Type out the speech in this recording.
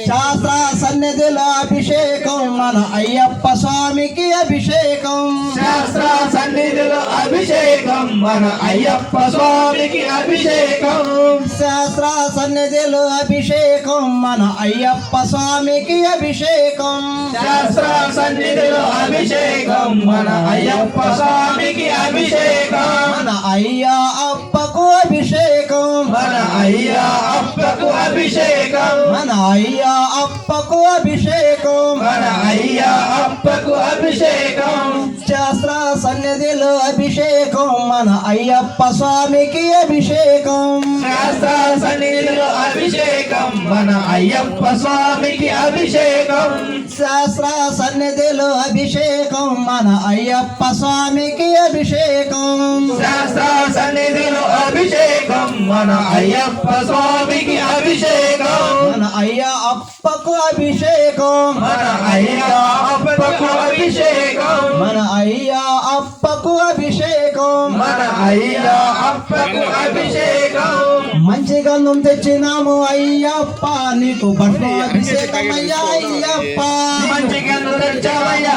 శాస్త్ర సన్నిధిలో అభిషేకం మన అయ్యప్ప స్వామికి అభిషేకం. శాస్త్ర సన్నిధిలో అభిషేకం మన అయ్యప్ప స్వామికి అభిషేకం. శాస్త్ర సన్నిధిలో అభిషేకం మన అయ్యప్ప స్వామికి అభిషేకం. శాస్త్ర సన్నిధిలో అభిషేకం మన అయ్యప్ప స్వామికి అభిషేకం. మన అయ్యా అప్పకు అభిషేకం. మన అయ్యా అప్పకు అభిషేకం. మన అయ్యా అప్పకు అభిషేకం. మన అయ్యా అప్పకు అభిషేకం. శాస్త్ర సన్నిధిలో అభిషేకం మన అయ్యప్ప స్వామికి అభిషేకం. శాస్త్ర సన్నిధిలో అభిషేకం మన అయ్యప్ప స్వామికి అభిషేకం. శాస్త్ర సన్నిధిలో అభిషేకం మన అయ్యప్ప స్వామికి అభిషేకం. శాస్త్ర సన్నిధిలో అభిషేకం మన అయ్యప్ప స్వామికి అభిషేకం. మన అయ్యా అప్పకు అభిషేకం. మన అయ్యా అప్పకు అభిషేకం. మన అయ్యా అప్పకు అభిషేకం. మన అయ్యా అప్పకు అభిషేకం. మంచి గంధం తెచ్చినాము అయ్యప్ప నీకు భస్మాభిషేకం అయ్యా అయ్యప్ప. మంచిగా తెచ్చావయ్యా